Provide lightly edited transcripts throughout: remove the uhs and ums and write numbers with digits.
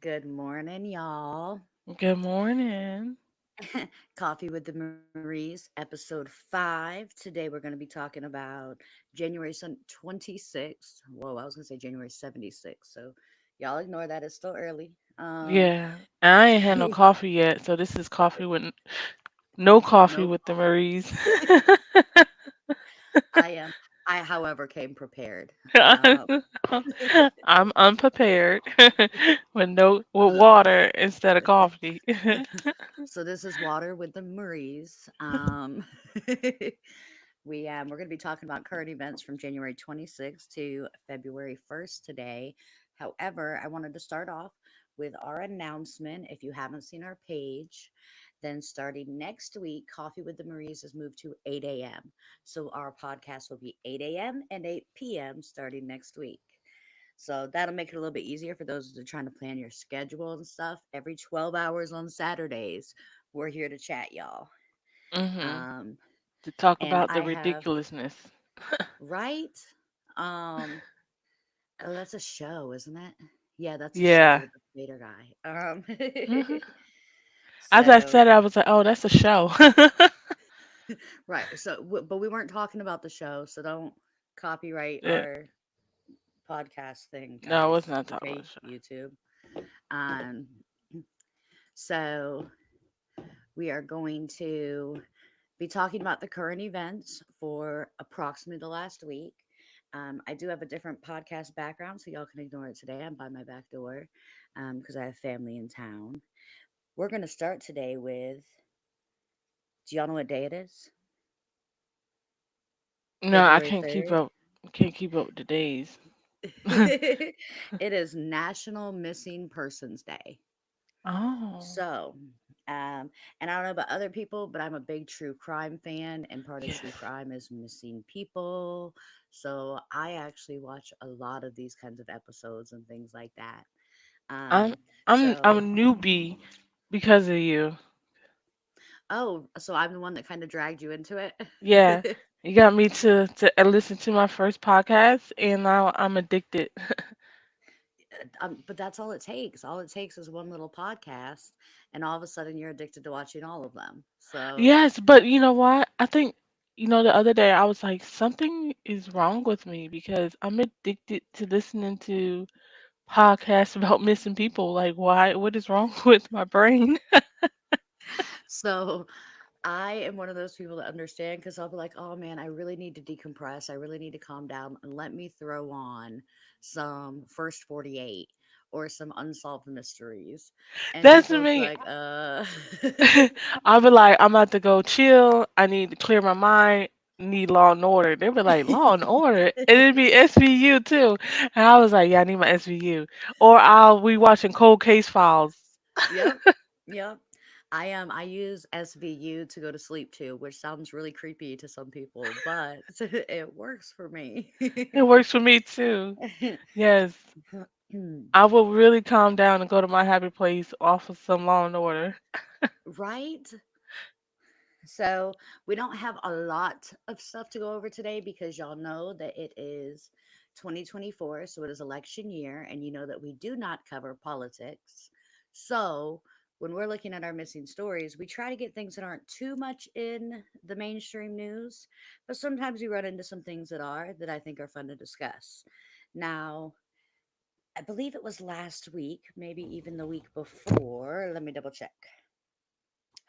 Good morning, y'all. Good morning. Coffee with the Maries, episode 5. Today we're going to be talking about January 26th. Whoa, I was going to say January 76th. So y'all ignore that. It's still early. Yeah, and I ain't had no coffee yet, so this is coffee with no coffee No with the coffee. Maries. I am. I, however, came prepared. Um, I'm unprepared with water instead of coffee. so this is Water with the Maries. We're going to be talking about current events from January 26th to February 1st today. However, I wanted to start off with our announcement. If you haven't seen our page, then starting next week, Coffee with the Maries is moved to 8 a.m. So our podcast will be 8 a.m. and 8 p.m. starting next week. So that'll make it a little bit easier for those that are trying to plan your schedule and stuff. Every 12 hours on Saturdays, we're here to chat, y'all. hmm Um, To talk and about I the have, ridiculousness. right? Um, oh, that's a show, isn't it? Yeah, that's a show Yeah. with the theater guy. hmm As I So said, I was like, "Oh, that's a show." right. So, but we weren't talking about the show, so don't copyright Yeah. our podcast thing, No, I guys. was not talking about Okay, a show. YouTube. Um, so we are going to be talking about the current events for approximately the last week. I do have a different podcast background, so y'all can ignore it today. I'm by my back door because I have family in town. We're going to start today with, do y'all know what day it is? No, I February can't keep 3rd. up. Can't keep up with the days. It is National Missing Persons Day. Oh, So, and I don't know about other people, but I'm a big true crime fan, and part of yes. true crime is missing people. So I actually watch a lot of these kinds of episodes and things like that. I'm Um, I'm a so newbie because of you. so I'm the one that kind of dragged you into it. Yeah, you got me to listen to my first podcast, and now I'm addicted. But that's all it takes. All it takes is one little podcast, and all of a sudden you're addicted to watching all of them. So Yes, but you know what? I think the other day I was like, something is wrong with me because I'm addicted to listening to podcasts about missing people. Like, why? What is wrong with my brain? So I am one of those people that understand because I'll be like, oh man, I really need to decompress. I really need to calm down and let me throw on some First 48 or some Unsolved Mysteries. And That's people will be me. like, I'll be like, I'm about to go chill. I need to clear my mind. Need Law and Order. They be like, Law and Order, and it'd be SVU too. And I was like, yeah, I need my SVU. Or I'll be watching Cold Case Files. yep, yep. I use SVU to go to sleep too, which sounds really creepy to some people, but it works for me. It works for me too. Yes, I will really calm down and go to my happy place off of some Law and Order. Right? So we don't have a lot of stuff to go over today because y'all know that it is 2024, so it is election year, and you know that we do not cover politics. So when we're looking at our missing stories, we try to get things that aren't too much in the mainstream news, but sometimes we run into some things that I think are fun to discuss. Now, I believe it was last week, maybe even the week before. Let me double check.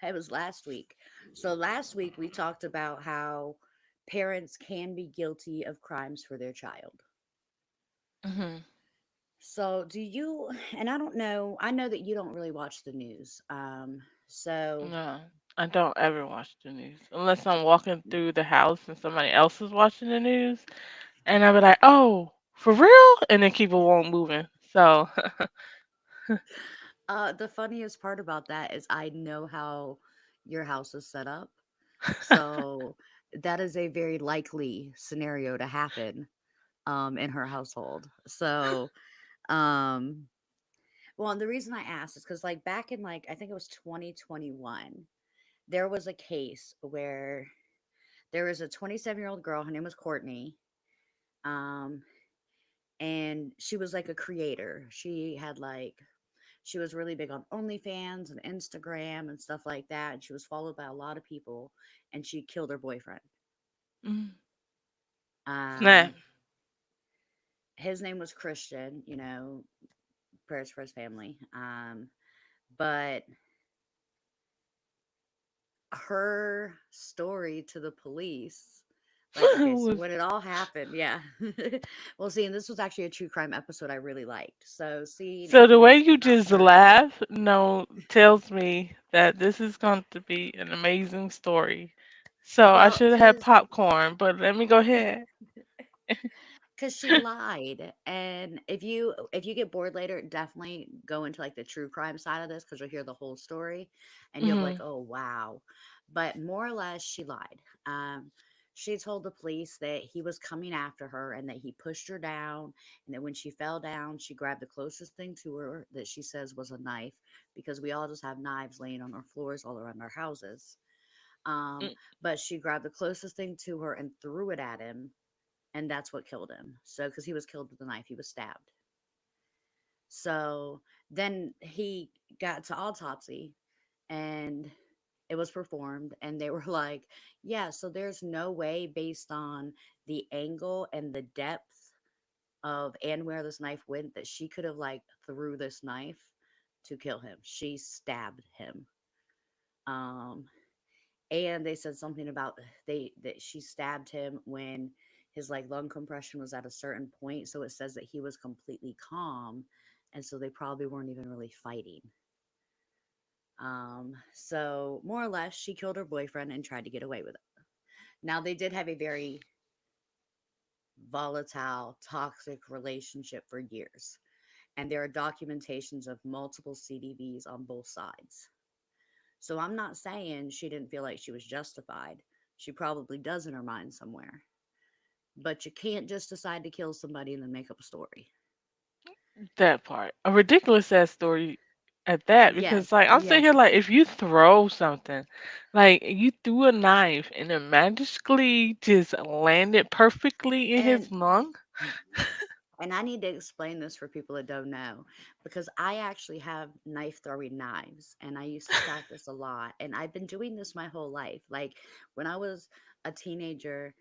It was last week. So last week we talked about how parents can be guilty of crimes for their child. hmm So do you, and I don't know, I know that you don't really watch the news. So No, I don't ever watch the news unless I'm walking through the house and somebody else is watching the news, and I'll be like, "Oh, for real?" And then keep it won't moving. So, the funniest part about that is I know how your house is set up. So that is a very likely scenario to happen in her household. So um well, and the reason I asked is because like back in like I think it was 2021, there was a case where there was a 27-year-old girl. Her name was Courtney. Um, and she was like a creator. She had like She was really big on OnlyFans and Instagram and stuff like that. And she was followed by a lot of people, and she killed her boyfriend. Mm. Snap. Um, his name was Christian, prayers for his family. But her story to the police, like, okay, so Was when it all happened, yeah. Well, see, and this was actually a true crime episode I really liked. So, seeing so the way information you about just her, laugh, no, tells me that this is going to be an amazing story. So I well, should have had popcorn, but let me go ahead. because she lied. And if you get bored later, definitely go into like the true crime side of this, because you'll hear the whole story and you'll be like, Hmm. oh wow. But more or less she lied. She told the police that he was coming after her and that he pushed her down, and that when she fell down she grabbed the closest thing to her that she says was a knife, because we all just have knives laying on our floors all around our houses. But she grabbed the closest thing to her and threw it at him, and that's what killed him. So, because he was killed with a knife, he was stabbed. So then he got to autopsy, and it was performed, and they were like, yeah, so there's no way, based on the angle and the depth of and where this knife went, that she could have like threw this knife to kill him. She stabbed him. Um, and they said something about they that she stabbed him when his like lung compression was at a certain point, so it says that he was completely calm, and so they probably weren't even really fighting. So more or less she killed her boyfriend and tried to get away with it. Now they did have a very volatile, toxic relationship for years, and there are documentations of multiple CDVs on both sides. So I'm not saying she didn't feel like she was justified. She probably does in her mind somewhere. But you can't just decide to kill somebody and then make up a story. That part. A ridiculous ass story at that, Yes, because like I'm sitting yes. here like if you throw something, like you threw a knife and it magically just landed perfectly in And his lung. and I need to explain this for people that don't know, because I actually have knife throwing knives and I used to practice a lot, and I've been doing this my whole life. Like when I was a teenager,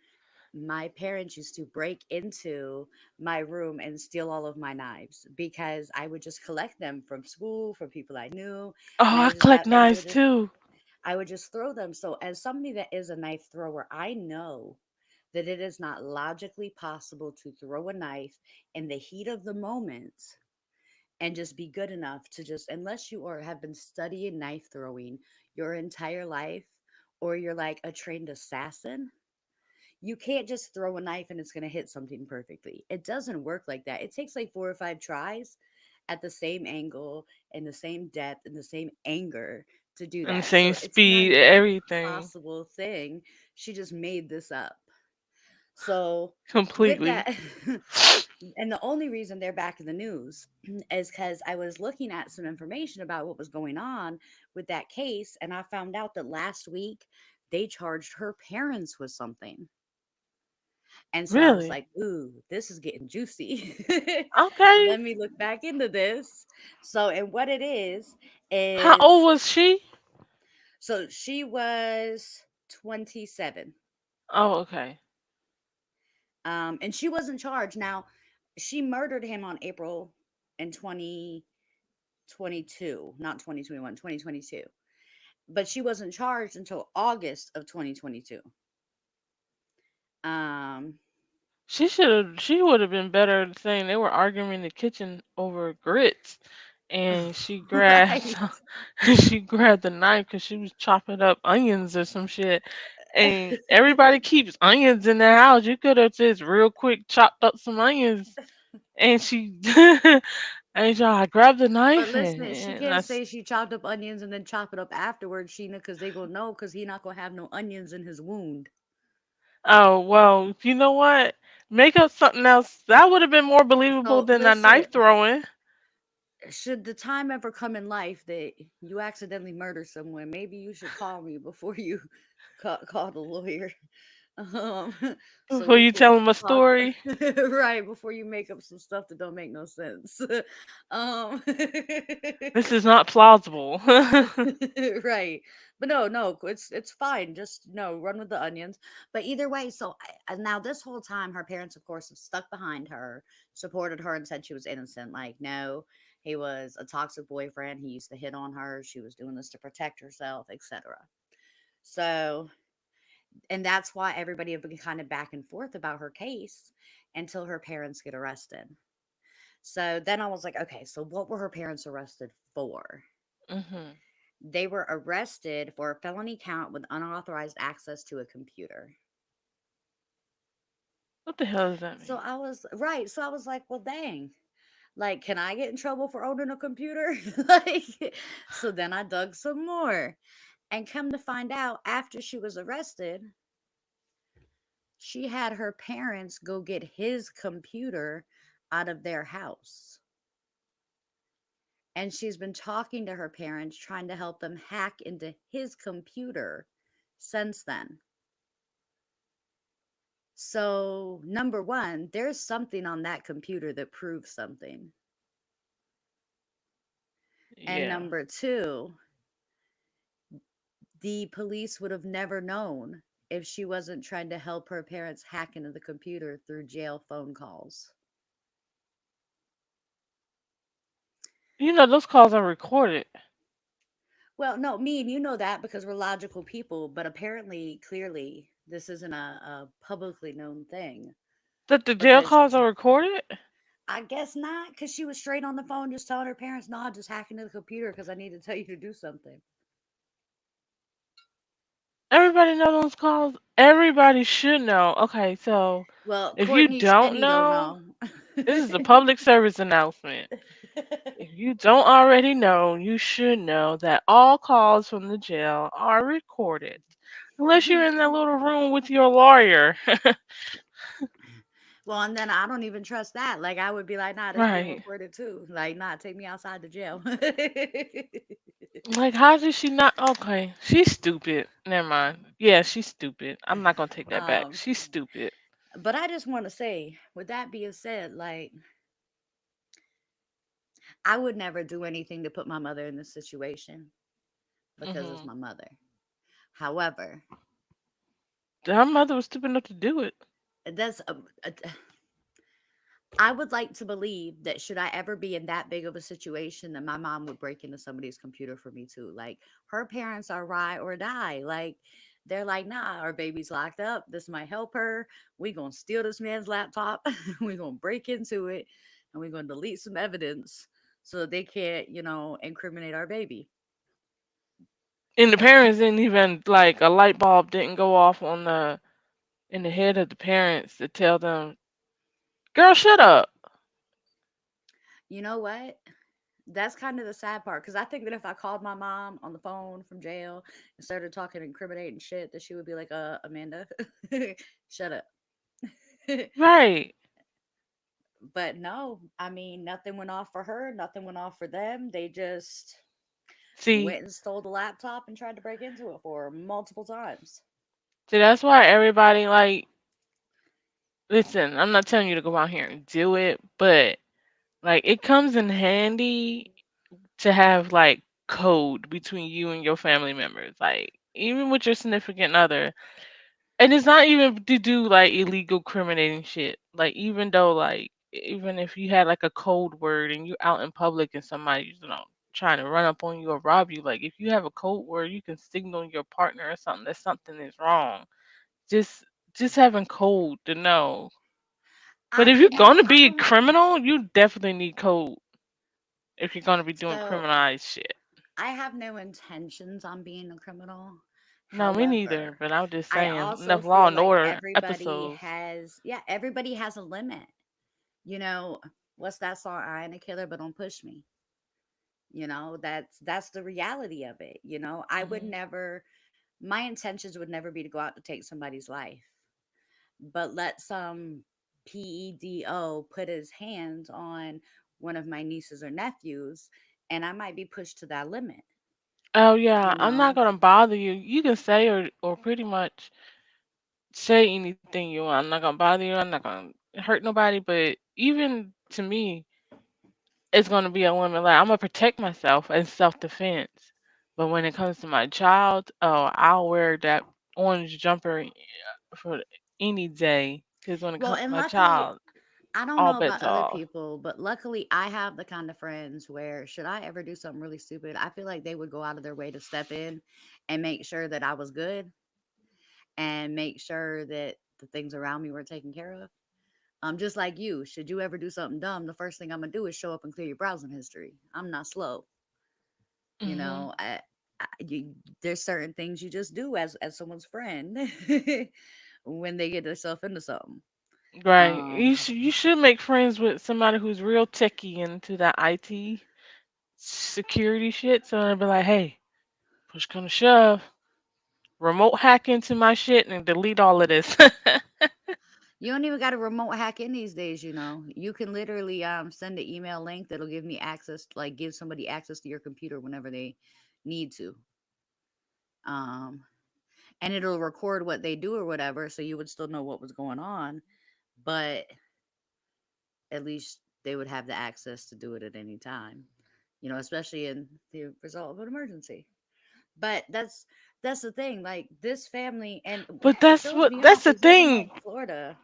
my parents used to break into my room and steal all of my knives, because I would just collect them from school, from people I knew, Oh, and I collect knives too. I would just throw them. So as somebody that is a knife thrower, I know that it is not logically possible to throw a knife in the heat of the moment and just be good enough to just, unless you are have been studying knife throwing your entire life, or you're like a trained assassin. You can't just throw a knife and it's going to hit something perfectly. It doesn't work like that. It takes like 4 or 5 tries at the same angle and the same depth and the same anger to do And the that. So same it's not speed, even a everything. possible thing. She just made this up. So with Completely. that, and the only reason they're back in the news is because I was looking at some information about what was going on with that case, and I found out that last week they charged her parents with something. And so I was Really? like, ooh, this is getting juicy. Okay. Let me look back into this. So, and what it How old is was she? so she was 27. Oh, okay. And she wasn't charged. Now, she murdered him on April in 2022, not 2021, 2022. But she wasn't charged until August of 2022. Um, She would have been better saying they were arguing in the kitchen over grits, and she grabbed right. she grabbed the knife because she was chopping up onions or some shit. And everybody keeps onions in their house. You could have just real quick chopped up some onions, and she and so I grabbed the But knife listen, she and can't say she chopped up onions and then chop it up afterwards, Sheena, because they gonna know, because he not gonna have no onions in his wound. oh well, you know what? Make up something else. That would have been more believable So than a listen, knife throwing. should the time ever come in life that you accidentally murder someone, maybe you should call me before you call the lawyer. Um, so Before we you can tell them a talk story, right before you make up some stuff that don't make no sense. um, this is not plausible. right, but no, no, it's fine. Just no, run with the onions. But either way, so and now this whole time, her parents, of course, have stuck behind her, supported her, and said she was innocent. Like, no, he was a toxic boyfriend. He used to hit on her. She was doing this to protect herself, etc. So, and that's why everybody have been kind of back and forth about her case until her parents get arrested. So then I was like, okay, so what were her parents arrested for? hmm They were arrested for a felony count with unauthorized access to a computer. What the hell does that So mean? I was right. So I was like, well, dang. Like, can I get in trouble for owning a computer? Like, so then I dug some more. And come to find out, after she was arrested, she had her parents go get his computer out of their house. And she's been talking to her parents, trying to help them hack into his computer since then. So, number one, there's something on that computer that proves something. And Yeah. number two, the police would have never known if she wasn't trying to help her parents hack into the computer through jail phone calls. You know those calls are recorded. Well, no, me and you know that because we're logical people, but apparently, clearly, this isn't a publicly known thing That the jail because calls are recorded? I guess not because she was straight on the phone just telling her parents, no, I just hack into the computer because I need to tell you to do something. Everybody know those calls? Everybody should know. Okay, so Well, if you Courtney don't said he don't know, know. this is a public service announcement. If you don't already know, you should know that all calls from the jail are recorded. Unless you're in that little room with your lawyer. Well, and then I don't even trust that. Like, I would be like, nah, this being Right. recorded too. Like, nah, take me outside the jail. Like, how did she not? Okay, she's stupid. Never mind. Yeah, she's stupid. I'm not gonna take that back. um, She's stupid. but I just want to say, with that being said, like, I would never do anything to put my mother in this situation because it's hmm my mother. However, Her mother was stupid enough to do it. that's I would like to believe that should I ever be in that big of a situation, that my mom would break into somebody's computer for me too. Like, her parents are ride or die. Like, they're like, nah, our baby's locked up. This might help her. We gonna steal this man's laptop. We gonna break into it, and we gonna delete some evidence so that they can't, incriminate our baby. And the parents didn't even like a light bulb didn't go off on the in the head of the parents to tell them, "Girl, shut up." You know what? That's kind of the sad part because I think that if I called my mom on the phone from jail and started talking incriminating shit, that she would be like, Amanda, shut up." Right. But no, I mean, nothing went off for her, nothing went off for them. They just See, went and stole the laptop and tried to break into it for her multiple times. see, that's why everybody like. Listen, I'm not telling you to go out here and do it, but like it comes in handy to have like code between you and your family members, like even with your significant other. And it's not even to do like illegal criminating shit. Like even though like even if you had like a code word and you're out in public and somebody trying to run up on you or rob you, like if you have a code word, you can signal your partner or something that something is wrong. Just just having code to know. But if you're gonna I be a don't. criminal, you definitely need code if you're gonna be doing So criminalized shit. I have no intentions on being a criminal. No, me neither. However, But I'm just I saying, also enough Law feel and like Order everybody episodes. has, yeah, everybody has a limit. You know, what's that song? I ain't a killer, but don't push me. That's the reality of it. I would hmm never, my intentions would never be to go out to take somebody's life, but let some PEDO put his hands on one of my nieces or nephews, and I might be pushed to that limit, Oh yeah, you I'm not know? gonna bother you. You can say or pretty much say anything you want. I'm not gonna bother you. I'm not gonna hurt nobody. But even to me, it's gonna be a limit. Like I'm gonna protect myself in self defense. But when it comes to my child, oh, I'll wear that orange jumper for any day. Because when it Well, comes to and my luckily, child, I don't all know about bets other off. people, but luckily I have the kind of friends where should I ever do something really stupid, I feel like they would go out of their way to step in and make sure that I was good and make sure that the things around me were taken care of. Just like you, should you ever do something dumb, the first thing I'm gonna do is show up and clear your browsing history. I'm not slow, you Hmm. know. There's certain things you just do as someone's friend when they get themselves into something. Right. Um, You should make friends with somebody who's real techie into that IT security shit. So I'll be like, hey, push come to shove, remote hack into my shit and delete all of this. you don't even got a remote hack in these days, you know. You can literally send an email link that'll give me access, like give somebody access to your computer whenever they need to. Um, and it'll record what they do or whatever, so you would still know what was going on, but at least they would have the access to do it at any time. You know, especially in the result of an emergency. But that's the thing. Like this family, and But it throws me that's off the because live in like thing. Florida.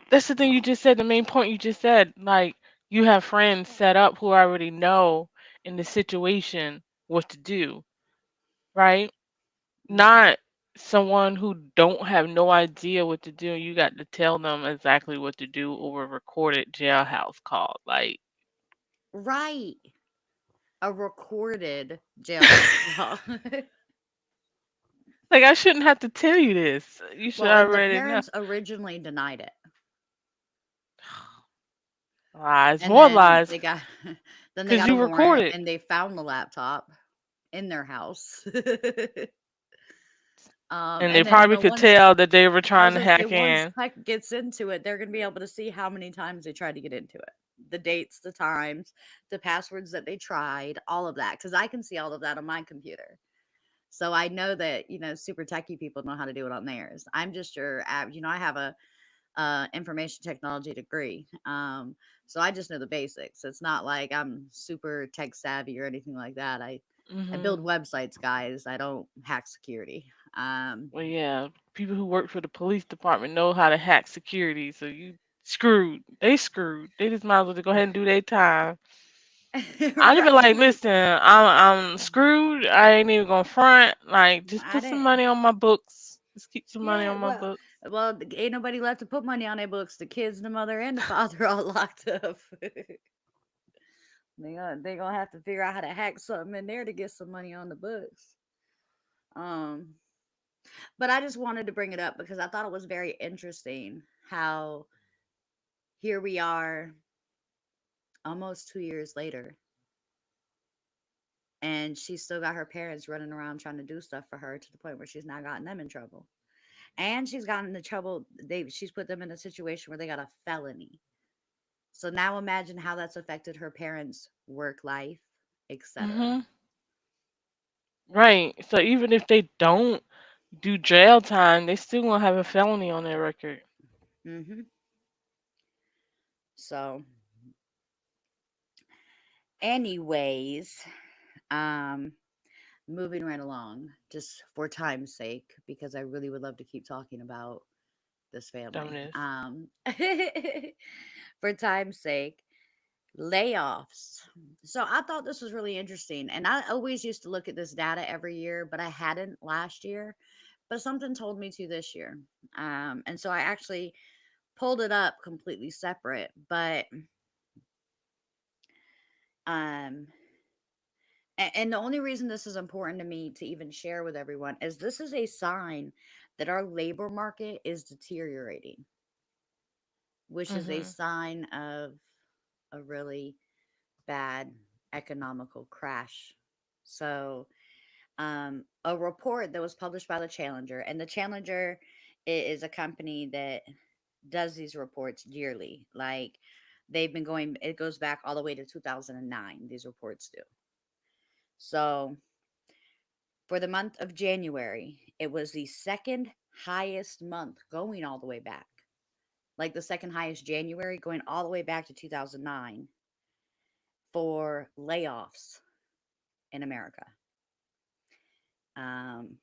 That's the thing you just said, the main point you just said. Like you have friends set up who already know in the situation what to do, right? Hmm. Not someone who don't have no idea what to do. You got to tell them exactly what to do over a recorded jailhouse call. Right. A recorded jailhouse call. Like I shouldn't have to tell you this. You should Well, and the already know. parents originally denied it. Lies, And more then lies, they got then they because got a you warrant recorded, and they found the laptop in their house. and they And then probably could tell that they were I trying was to gonna say hack once in. tech gets into it, they're gonna be able to see how many times they tried to get into it. The dates, the times, the passwords that they tried, all of that. Because I can see all of that on my computer. So I know that, super techie people know how to do it on theirs. I'm just I have a information technology degree. So I just know the basics. It's not like I'm super tech savvy or anything like that. I Hmm. build websites, guys. I don't hack security. Well, yeah, people who work for the police department know how to hack security, so you screwed. They screwed. They just might as well just go ahead and do their time. I'd be like, Right. listen, I'm screwed. I ain't even gonna front. Like, just I put some didn't. money on my books. Just keep some money Yeah, on my well, books. ain't nobody left to put money on their books. The kids, the mother, and the father all locked up. They gonna have to figure out how to hack something in there to get some money on the books. Um, but I just wanted to bring it up because I thought it was very interesting how here we are, almost 2 years later, and she's still got her parents running around trying to do stuff for her to the point where she's now gotten them in trouble, and she's gotten into trouble. She's put them in a situation where they got a felony. So now imagine how that's affected her parents' work life, etc. Hmm. Right. So even if they don't do jail time, they still gonna have a felony on their record. Hmm. So, anyways, um, moving right along, just for time's sake, because I really would love to keep talking about this family. Dumbness. For time's sake, layoffs. So I thought this was really interesting, and I always used to look at this data every year, but I hadn't last year. But something told me to this year, and so I actually pulled it up completely separate. But um, and the only reason this is important to me to even share with everyone is this is a sign that our labor market is deteriorating, which is a Hmm. sign of a really bad economical crash. So, a report that was published by the Challenger, and the Challenger is a company that does these reports yearly. Like they've been going, it goes back all the way to 2009. These reports do. So, for the month of January, it was the second highest month going all the way back. Like the second highest January going all the way back to 2009 for layoffs in America. Um,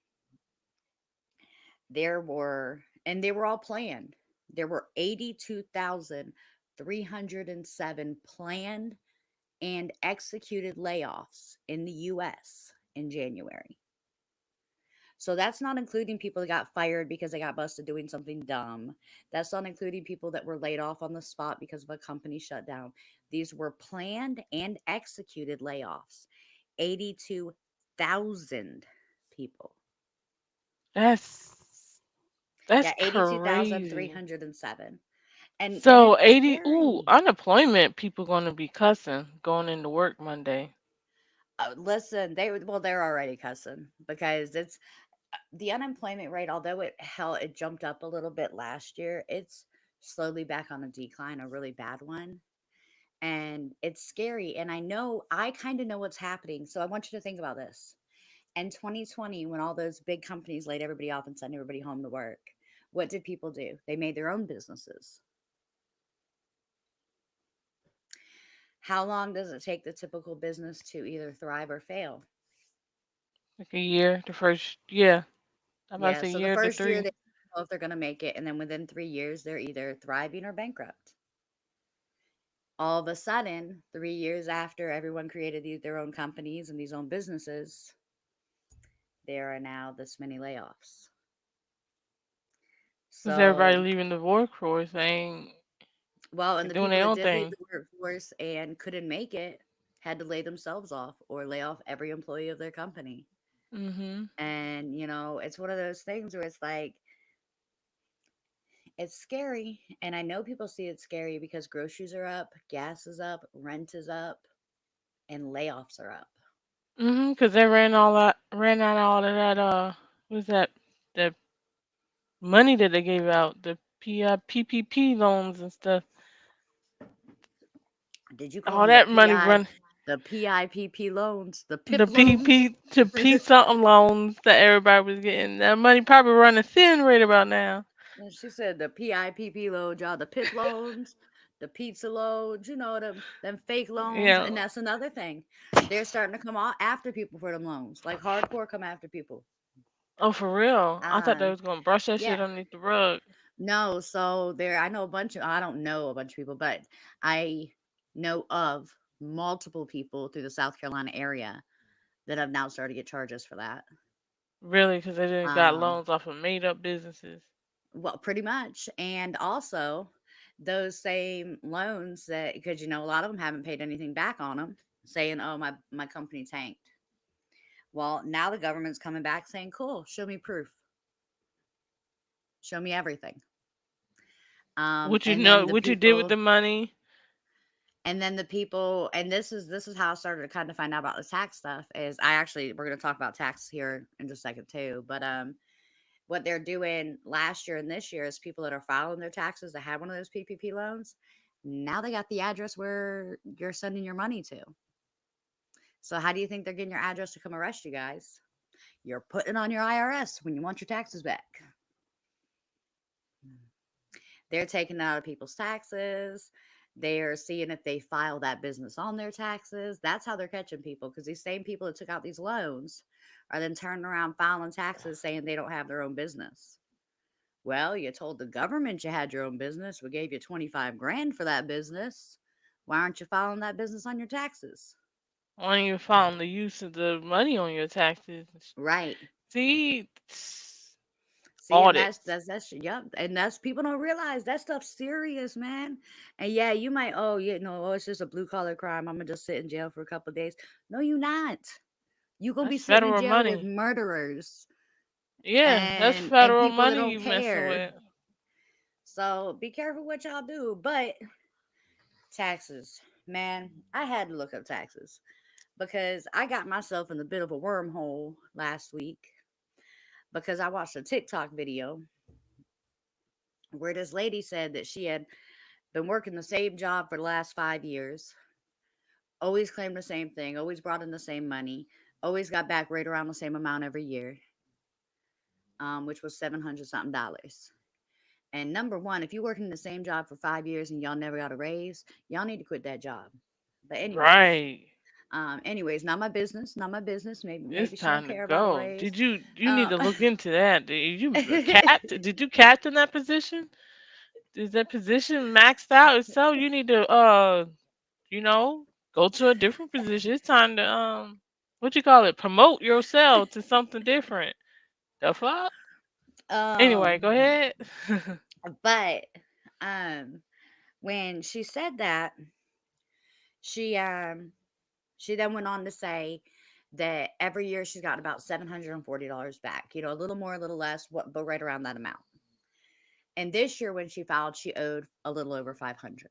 there were, and they were all planned. There were 82,307 planned and executed layoffs in the US in January. So that's not including people that got fired because they got busted doing something dumb. That's not including people that were laid off on the spot because of a company shutdown. These were planned and executed layoffs. 82,000 people. That's Yeah, crazy. 82,307. And So it's 80, ooh, scary. unemployment people gonna be cussing going into work Monday. Listen, they're already cussing because it's the unemployment rate, although it jumped up a little bit last year, it's slowly back on a decline, a really bad one. And it's scary. And I kind of know what's happening. So I want you to think about this. In 2020, when all those big companies laid everybody off and sent everybody home to work, what did people do? They made their own businesses. How long does it take the typical business to either thrive or fail? Like a year, the first, yeah, I'm about to Yeah, say so the year to first year they three. don't know if they're going to make it, and then within 3 years they're either thriving or bankrupt. All of a sudden, 3 years after everyone created their own companies and these own businesses, there are now this many layoffs. Cause everybody So, leaving the workforce, they ain't well, they and the doing people their that own did leave thing. the workforce and couldn't make it had to lay themselves off or lay off every employee of their company. Mhm. And, it's one of those things where it's like, it's scary. And I know people see it scary because groceries are up, gas is up, rent is up, and layoffs are up. Mhm. Cause they ran out all of that. What's that? The money that they gave out, the PPP loans and stuff. Did you call All them the that money PI, run the PIPP loans, the the PIP loans? PP to P something loans that everybody was getting. That money probably running thin right about now. And she said the PIPP loans, y'all, the PIP loans, the pizza loans, them fake loans. Yeah. And that's another thing. They're starting to come out after people for them loans, like hardcore come after people. Oh, for real? I thought they Um, was gonna brush that shit yeah, underneath the rug. no. So I don't know a bunch of people, but I know of multiple people through the South Carolina area that have now started to get charges for that. Really? Cause they didn't got Um, loans off of made up businesses. Well, pretty much. And also, those same loans that, because a lot of them haven't paid anything back on them, saying, "Oh, my company tanked." Well, now the government's coming back saying, "Cool, show me proof, show me everything." What you And know? then the What you did with people, the money? and this is how I started to kind of find out about the tax stuff. Is we're going to talk about tax here in just a second too, but what they're doing last year and this year is people that are filing their taxes that had one of those PPP loans. Now they got the address where you're sending your money to. So how do you think they're getting your address to come arrest you guys? You're putting it on your IRS when you want your taxes back. They're taking it out of people's taxes. They're seeing if they file that business on their taxes. That's how they're catching people because these same people that took out these loans are then turning around filing taxes saying they don't have their own business. Well, you told the government you had your own business. We gave you 25 grand for that business. Why aren't you filing that business on your taxes? Why don't you found the use of the money on your taxes? Right. See, See, and audits. yep. And that's people don't realize that stuff's serious, man. And yeah, you might, it's just a blue collar crime. I'm gonna just sit in jail for a couple of days. No, you not. You gonna be That's sitting in federal jail with money. murderers Yeah, that's and federal people that money don't you messing care. with. So be careful what y'all do. But taxes, man, I had to look up taxes because I got myself in a bit of a wormhole last week because I watched a TikTok video where this lady said that she had been working the same job for the last 5 years, always claimed the same thing, always brought in the same money, always got back right around the same amount every year. which was 700 something dollars. And number one, if you working in the same job for 5 years and y'all never got a raise, y'all need to quit that job. But Right. not my business, not my business. It's Maybe she don't time to care about a go. raise. You need Uh, to look into that. Did you captain that position? Is that position maxed out itself? You need to you know, go to a different position. It's time to what you call it? Promote yourself to something different. The fuck? Anyway, um, go ahead. but um, when she said that, she um, she then went on to say that every year she's gotten about $740 back. You know, a little more, a little less, what, but right around that amount. And this year, when she filed, she owed a little over 500.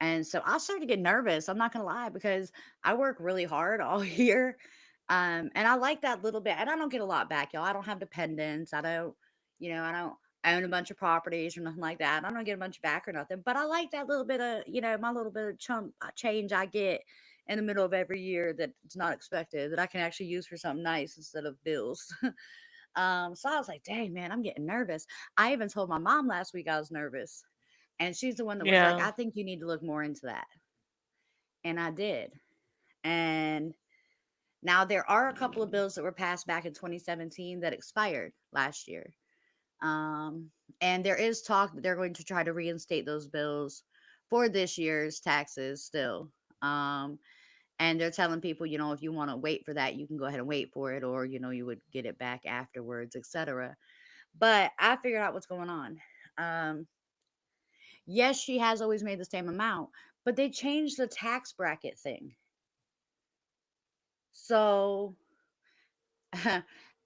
And so I started to get nervous. I'm not gonna lie, because I work really hard all year. And I like that little bit. And I don't get a lot back, y'all. I don't have dependents. I don't own a bunch of properties or nothing like that. I don't get a bunch back or nothing. But I like that little bit of, my little bit of chump change I get in the middle of every year that it's not expected, that I can actually use for something nice instead of bills. So I was like, dang man, I'm getting nervous. I even told my mom last week I was nervous. And she's the one that was like, Yeah. I think you need to look more into that. And I did. And now there are a couple of bills that were passed back in 2017 that expired last year. Um, and there is talk that they're going to try to reinstate those bills for this year's taxes still. Um, and they're telling people, if you want to wait for that, you can go ahead and wait for it, or you would get it back afterwards, etc. But I figured out what's going on. Um, yes, she has always made the same amount, but they changed the tax bracket thing. So,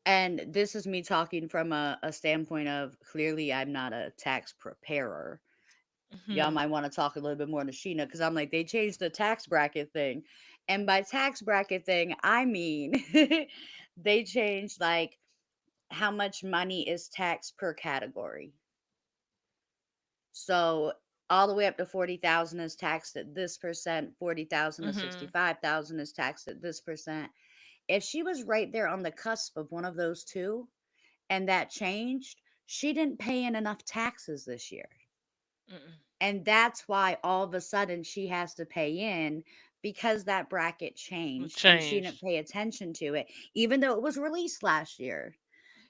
and this is me talking from a standpoint of, clearly I'm not a tax preparer. Y'all Hmm. might want to talk a little bit more to Sheena, because I'm like, they changed the tax bracket thing. And by tax bracket thing, I mean they changed like how much money is taxed per category. So all the way up to 40,000 is taxed at this percent, 40,000 to Hmm. 65,000 is taxed at this percent. If she was right there on the cusp of one of those two and that changed, she didn't pay in enough taxes this year. Mm. And that's why all of a sudden she has to pay in, because that bracket It changed and she didn't changed. pay attention to it, even though it was released last year.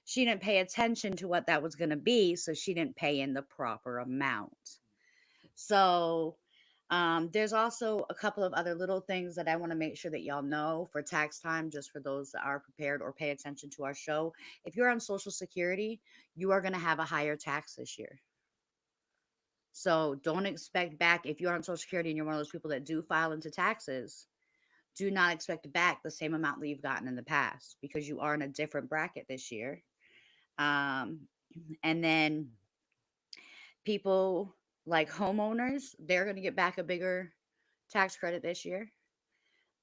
She didn't pay attention to what that was going to be, so she didn't pay in the proper amount. So, there's also a couple of other little things that I want to make sure that y'all know for tax time, just for those that are prepared or pay attention to our show. If you're on Social Security, you are going to have a higher tax this year. So don't expect back, if you're on Social Security and you're one of those people that do file into taxes, do not expect back the same amount that you've gotten in the past, because you are in a different bracket this year. Um, and then people like homeowners, they're going to get back a bigger tax credit this year.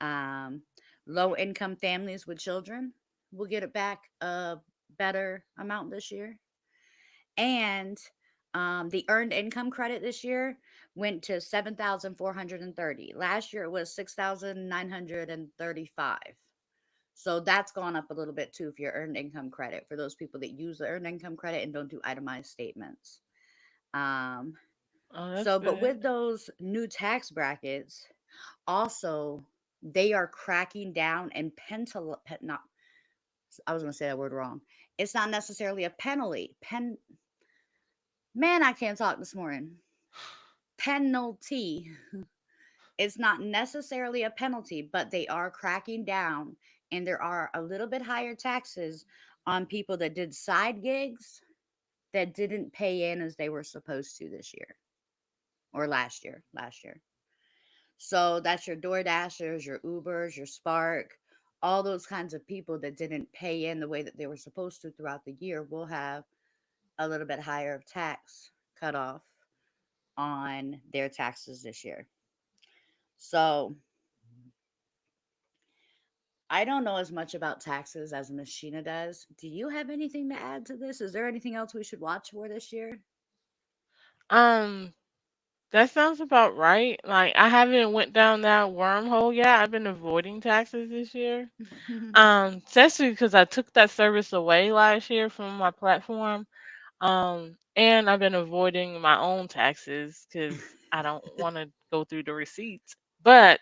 Um, Low income families with children will get it back a better amount this year. And the earned income credit this year went to 7,430. Last year it was 6,935. So that's gone up a little bit too, for your earned income credit, for those people that use the earned income credit and don't do itemized statements. Um, Oh, that's so, but good. with those new tax brackets, also they are cracking down and not, I was going to say that word wrong. It's not necessarily a penalty. Man, I can't talk this morning. Penalty. It's not necessarily a penalty, but they are cracking down, and there are a little bit higher taxes on people that did side gigs that didn't pay in as they were supposed to this year, or last year. So that's your DoorDashers, your Ubers, your Spark, all those kinds of people that didn't pay in the way that they were supposed to throughout the year will have a little bit higher of tax cut off on their taxes this year. So I don't know as much about taxes as Miss Sheena does. Do you have anything to add to this? Is there anything else we should watch for this year? Um, That sounds about right. Like I haven't went down that wormhole yet. I've been avoiding taxes this year. Especially because I took that service away last year from my platform. And I've been avoiding my own taxes because I don't want to go through the receipts. But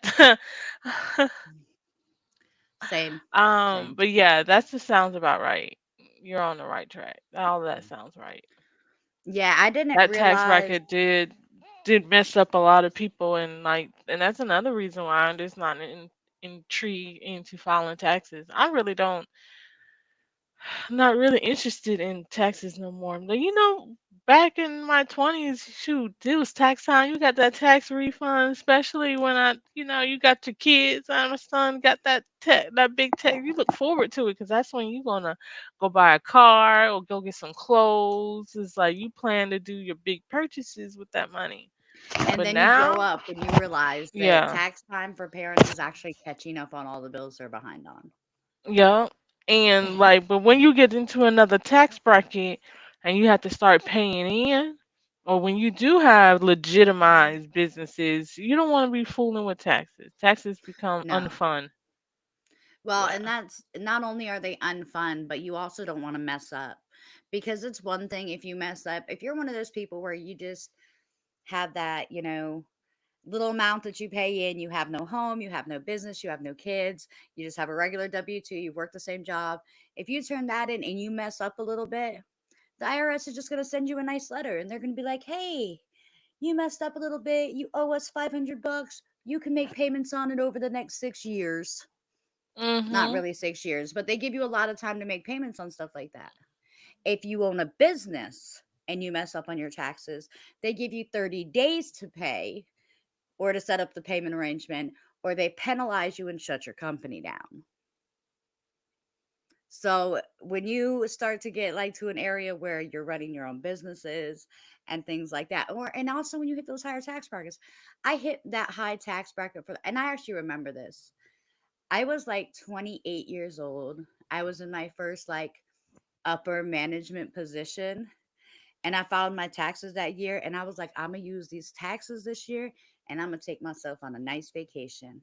Same, same. but yeah, that just sounds about right. You're on the right track. All that sounds right. Yeah, I didn't That tax realize. bracket did mess up a lot of people, and like, and that's another reason why I'm just not intrigued into filing taxes. I really don't. I'm not really interested in taxes no more. But back in my 20s, shoot, it was tax time. You got that tax refund, especially when you got your kids. My son got that big tax. You look forward to it because that's when you're gonna go buy a car or go get some clothes. It's like you plan to do your big purchases with that money. And But then you grow now, up and you realize that yeah. tax time for parents is actually catching up on all the bills they're behind on. Yeah. And like, but when you get into another tax bracket and you have to start paying in, or when you do have legitimized businesses, you don't want to be fooling with taxes. Taxes become No. unfun. Well, Yeah. and that's not only are they unfun, but you also don't want to mess up. Because it's one thing if you mess up, if you're one of those people where you just have that, little amount that you pay in, you have no home, you have no business, you have no kids, you just have a regular W 2, you've worked the same job. If you turn that in and you mess up a little bit, the IRS is just going to send you a nice letter and they're going to be like, hey, you messed up a little bit. You owe us 500 bucks. You can make payments on it over the next 6 years. Not Mhm. really 6 years, but they give you a lot of time to make payments on stuff like that. If you own a business and you mess up on your taxes, they give you 30 days to pay or to set up the payment arrangement, or they penalize you and shut your company down. So when you start to get like to an area where you're running your own businesses and things like that, or and also when you hit those higher tax brackets, I hit that high tax bracket and I actually remember this. I was like 28 years old. I was in my first like upper management position, and I filed my taxes that year, and I was like, I'm gonna use these taxes this year, and I'm gonna take myself on a nice vacation.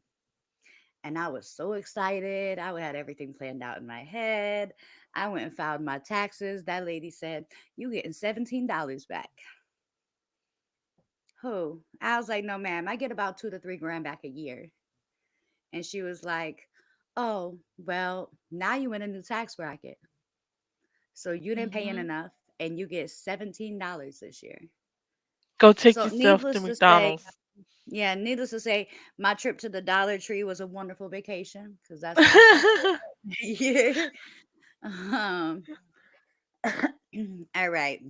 And I was so excited. I had everything planned out in my head. I went and filed my taxes. That lady said, "You getting $17 back." Who? I was like, "No, ma'am. I get about 2 to 3 grand back a year." And she was like, "Oh, well, now you in a new tax bracket, so you didn't pay in Mhm. enough, and you get $17 this year." Go take So, yourself to needless to say, McDonald's. yeah, needless to say, my trip to the Dollar Tree was a wonderful vacation because that's what I spent that year. Um, all right.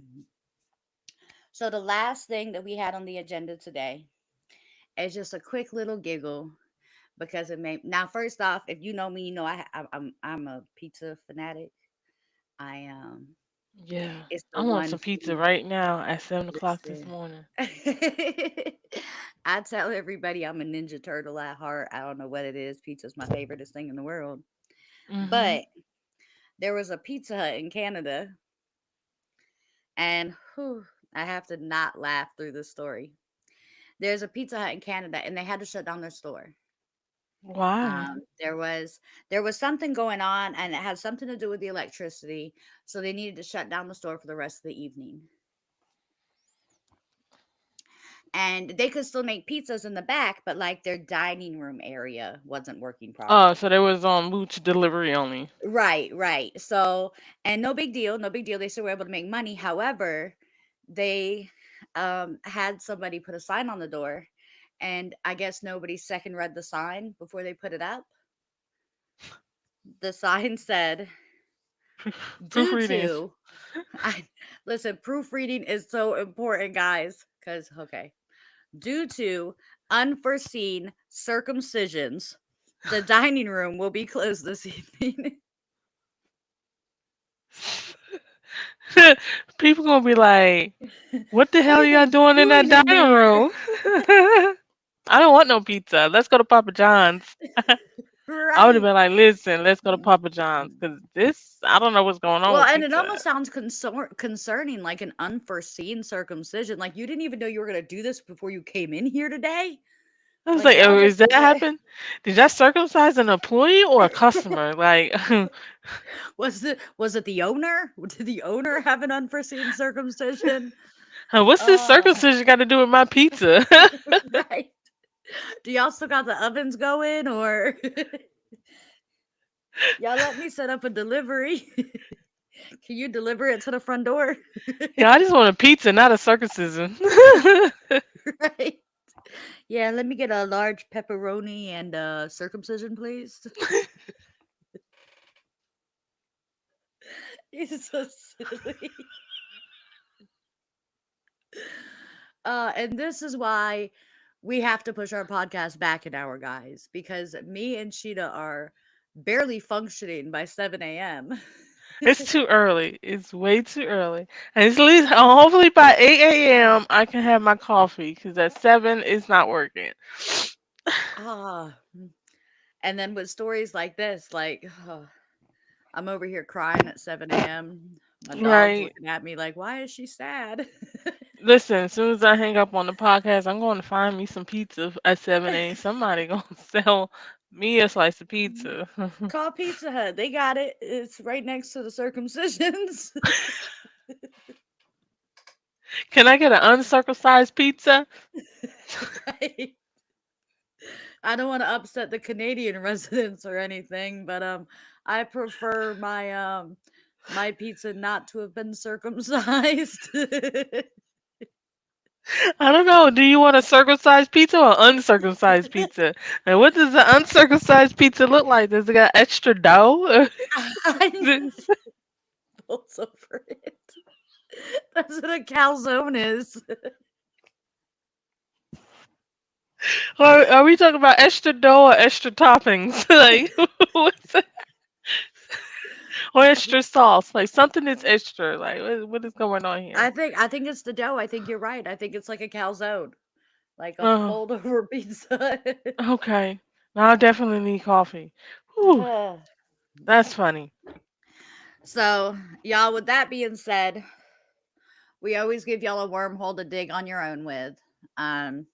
So the last thing that we had on the agenda today is just a quick little giggle because it made. Now, first off, if you know me, you know I'm a pizza fanatic. I Yeah. It's the I want one some pizza food. right now at 7 o'clock this Listen. morning. I tell everybody I'm a Ninja Turtle at heart. I don't know what it is. Pizza's my favoriteest thing in the world. Mhm. But there was a Pizza Hut in Canada, and whew, I have to not laugh through the story. There's a Pizza Hut in Canada, and they had to shut down their store. Why? There was something going on, and it had something to do with the electricity, so they needed to shut down the store for the rest of the evening. And they could still make pizzas in the back, but like their dining room area wasn't working Oh, so properly. they was on Mooch delivery only. Right, right. So, and no big deal, no big deal. They still were able to make money. However, they had somebody put a sign on the door, and I guess nobody second read the sign before they put it up. The sign said, "Due Proofreading is to," I listen, proofreading is so important, guys, because okay, due to unforeseen circumcisions, the dining room will be closed this evening. people gonna be like, "What the What hell are y'all they doing in that doing in dining there? room?" I don't want no pizza. Let's go to Papa John's. I would have Right. been like, listen, let's go to Papa John's because this, I don't know what's going on Well, with and it Pizza almost Hut. sounds concerning, like an unforeseen circumcision. Like you didn't even know you were gonna do this before you came in here today. I was Like like, y'all oh, is just that was like, happen? Did y'all circumcise an employee or a customer? Like, was it the owner? Did the owner have an unforeseen circumcision? what's this Uh, circumcision got to do with my pizza? right. Do y'all still got the ovens going, or y'all let me set up a delivery? Can you deliver it to the front door? Yeah, I just want a pizza, not a circumcision. Right. Yeah, let me get a large pepperoni and circumcision, please. He's so silly. And this is why we have to push our podcast back an hour, guys, because me and Sheeta are barely functioning by 7 a.m. It's too early. It's way too early. And it's at least, hopefully by 8 a.m. I can have my coffee because at 7 it's not working. Ah, and then with stories like this, like I'm over here crying at 7 a.m. My dog's Right. looking at me like, why is she sad? Listen, as soon as I hang up on the podcast, I'm going to find me some pizza at 7 a.m. Somebody going to sell me a slice of pizza. Call Pizza Hut. They got it. It's right next to the circumcisions. Can I get an uncircumcised pizza? Right. I don't want to upset the Canadian residents or anything, but I prefer my pizza not to have been circumcised. I don't know. Do you want a circumcised pizza or uncircumcised pizza? And what does the uncircumcised pizza look like? Does it got extra dough? I know over it. That's what a calzone is. Or are we talking about extra dough or extra toppings? Like, what's that? Or extra sauce? Like something that's extra. Like, what is going on here? I think it's the dough. I think you're right. I think it's like a calzone, like a Oh, fold over pizza. okay. Now I definitely need coffee. Whew, that's funny. So, y'all, with that being said, we always give y'all a wormhole to dig on your own with. Um,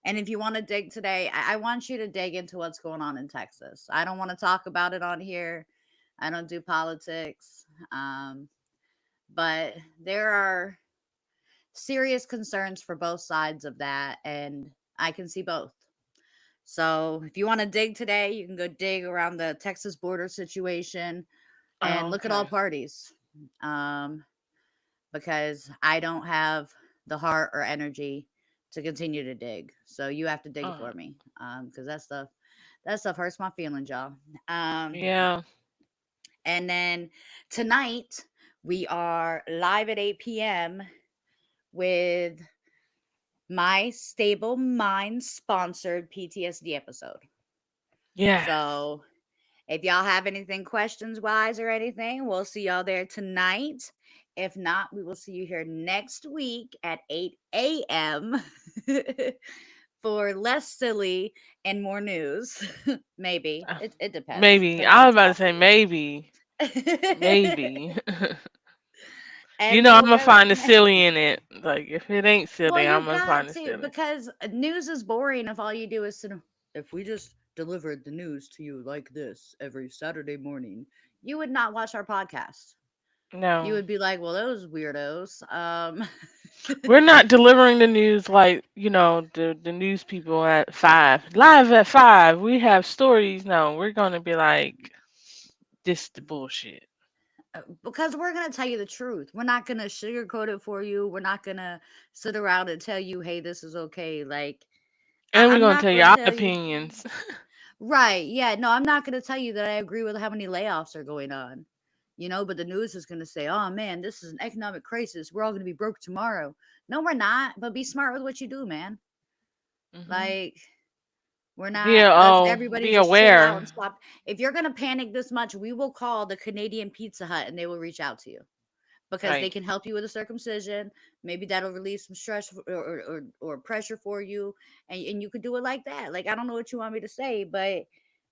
and if you want to dig today, I want you to dig into what's going on in Texas. I don't want to talk about it on here. I don't do politics. But there are serious concerns for both sides of that, and I can see both. So if you want to dig today, you can go dig around the Texas border situation and Oh, look at all okay. parties. Um, because I don't have the heart or energy to continue to dig. So you have to dig Uh, for me. Because that stuff hurts my feelings, y'all. Um, yeah. and then tonight we are live at 8 p.m. with my Stable Mind sponsored PTSD episode. Yes. So if y'all have anything questions wise or anything, we'll see y'all there tonight. If not, we will see you here next week at 8 a.m. for less silly and more news. Maybe. Uh, It depends. Maybe. Depends on I the was about to say topic. maybe. Maybe. You And know, I'm we'll gonna go. find the silly in it. Like if it ain't Well, silly, I'm you gonna got find the to, silly. because news is boring if all you do is to. If we just delivered the news to you like this every Saturday morning, you would not watch our podcast. You No. would be like, "Well, those weirdos." We're not delivering the news like, the news people at 5. Live at 5. We have stories. No, we're gonna be like this the bullshit. because we're gonna tell you the truth. We're not gonna sugarcoat it for you. We're not gonna sit around and tell you, "Hey, this is okay." Like, And we're I'm gonna not tell you gonna our tell you. opinions. Right? Yeah. No, I'm not gonna tell you that I agree with how many layoffs are going on. But the news is gonna say, "Oh man, this is an economic crisis. We're all gonna be broke tomorrow." No, we're not. But be smart with what you do, man. Hmm. Like, we're Be not. Let's oh, everybody be just chill out aware. and stop. If you're gonna panic this much, we will call the Canadian Pizza Hut and they will reach out to you because they Right. can help you with a circumcision. Maybe that'll release some stress or pressure for you, and you could do it like that. Like, I don't know what you want me to say, but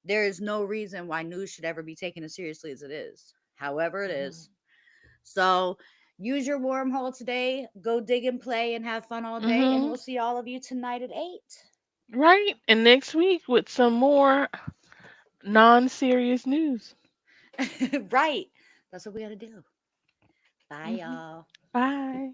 There is no reason why news should ever be taken as seriously as it is. However, it Mhm. is. So use your wormhole today. Go dig and play and have fun all day. And Mhm. we'll see all of you tonight at 8. Right. And next week with some more non-serious news. Right. That's what we got to do. Bye, Mhm. y'all. Bye.